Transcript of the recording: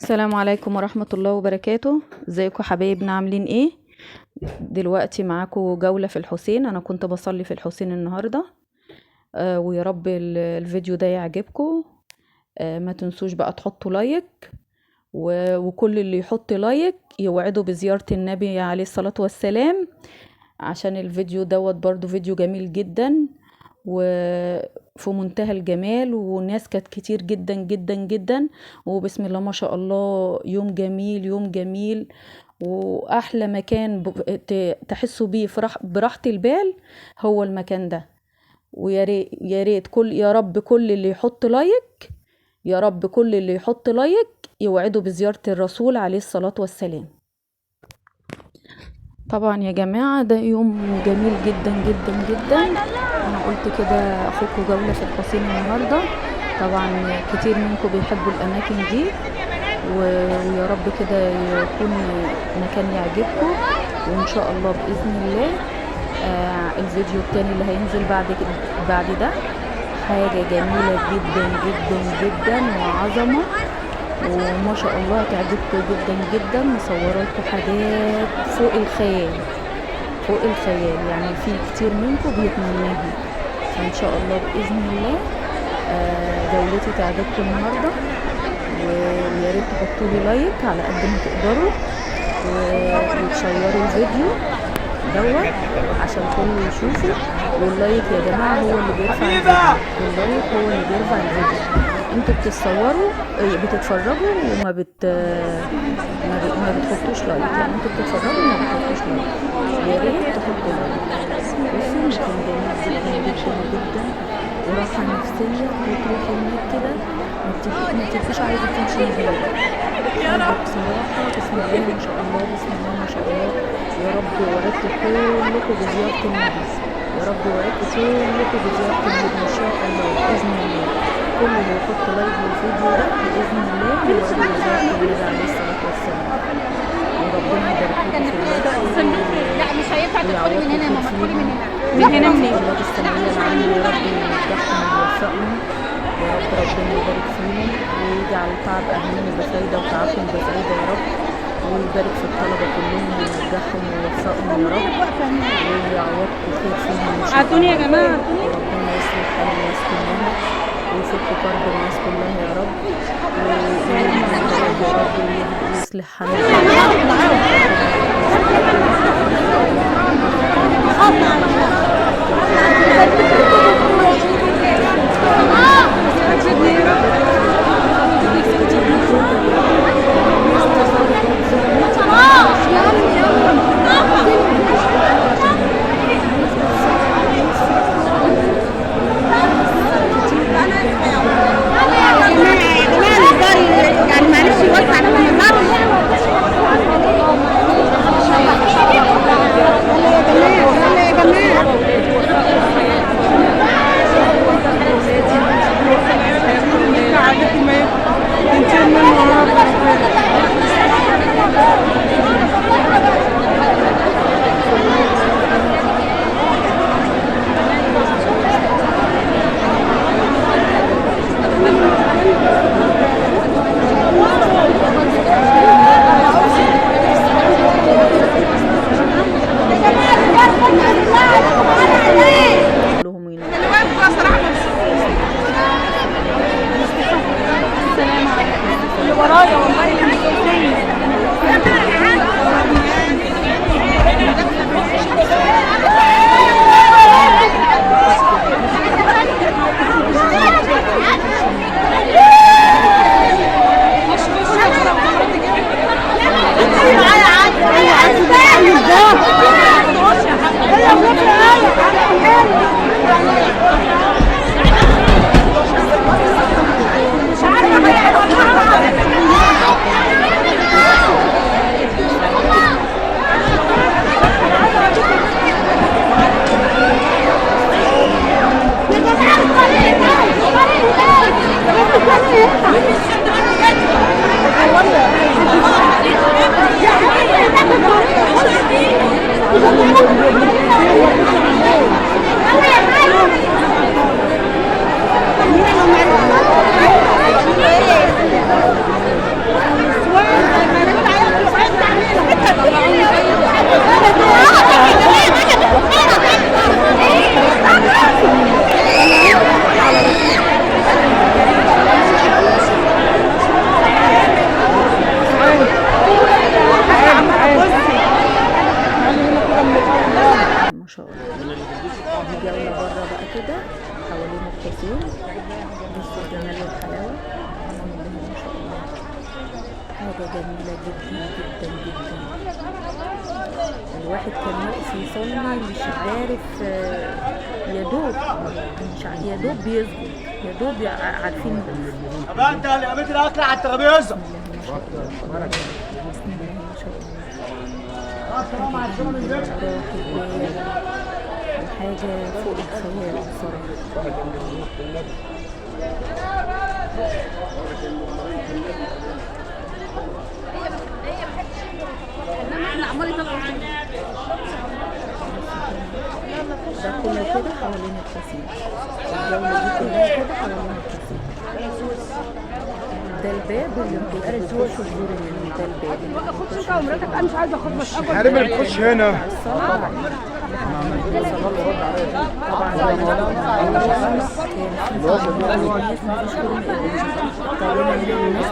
السلام عليكم ورحمة الله وبركاته. ازيكم حبايبنا، عاملين ايه؟ دلوقتي معاكم جولة في الحسين. انا كنت بصلي في الحسين النهاردة. ويا رب الفيديو ده يعجبكم. ما تنسوش بقى تحطوا لايك، وكل اللي يحط لايك يوعدوا بزيارة النبي عليه الصلاة والسلام، عشان الفيديو دوت برضو فيديو جميل جدا وفي منتهى الجمال، والناس كانت كتير جدا جدا جدا، وبسم الله ما شاء الله يوم جميل يوم جميل. واحلى مكان تحسوا بيه براحة البال هو المكان ده. ويا ريت يا ريت يا رب كل اللي يحط لايك، يا رب كل اللي يحط لايك يوعدوا بزيارة الرسول عليه الصلاة والسلام. طبعا يا جماعة ده يوم جميل جدا جدا جدا. انا قلت كده اخدكم جولة في الحسين النهاردة. طبعا كتير منكم بيحبوا الاماكن دي، ويا رب كده يكون مكان يعجبكم، وان شاء الله باذن الله الفيديو التاني اللي هينزل بعد ده حاجة جميلة جدا جدا جدا وعظمة، وما شاء الله هتعجبكم جدا جدا. مصوره لكم حاجات فوق الخيال فوق الخيال، يعني في كتير منكم بيتمناها، فان شاء الله باذن الله جولتي تعجبكم النهارده. ويا ريت تحطوا لي لايك على قد ما تقدروا، وتشيروا الفيديو دوت عشان كله يشوفه. واللايك يا جماعه هو اللي بيرفع الفيديو، واللايك هو اللي بيرفع الفيديو. انتوا بتتصوروا بتتفرجوا ما بتحطوش لايك، يعني انتوا بتتفرجوا وما بتحطوش لايك. يا ريت تحطوا لايك. بصوا مكان جميل جدا جدا جدا، وراحه نفسيه، وتروحي هناك كده ما تبقيش عايزه تمشي من هناك. بصراحه بسم الله ما شاء الله، بسم الله ما شاء الله. يا رب وعدكم كلكم بزياره النبي، يا رب وعدكم كلكم بزياره النبي ان شاء الله باذن الله. كل اللي يحط لايك للفيديو ده باذن الله يوعدوا بزياره النبي عليه الصلاه والسلام، وربنا يبارك لكم في الوقت. لا مش هينفع تدخلي من هنا يا ماما، تدخلي من هنا. من هنا منين؟ الله السماويه العاليه يا رب ينجحهم ويوفقهم، يا رب ربنا يبارك فيهم ويجعل تعب اهلهم بفايده وتعبهم بفايده يا رب، ويبارك في الطلبه كلهم وينجحهم ويوفقهم يا رب، ويعوضكم خير فيهم ان شاء الله. عدوني يا جماعه، وربنا يصلح حال الناس كلها ويفك كرب الناس كلها يا رب، ويا رب ويصلح حال جميلة جدا جدا جدا. الواحد كان واقف يصلي مش عارف، يا دوب يا دوب بيسجد، يا دوب عارفين نقف. طب انت اللي قامت الاكل على الترابيزه. بسم الله ما شاء الله. حاجة فوق الخيال بصراحة. ده كله كده حوالين الكاسين، الجولة دي كلها كده حوالين الكاسين. ده الباب اللي بتخشوا تزوروا منه، ده الباب اللي خد ومراتك انا مش عايزه اخد بس حريم الخش هنا. طبعا الناس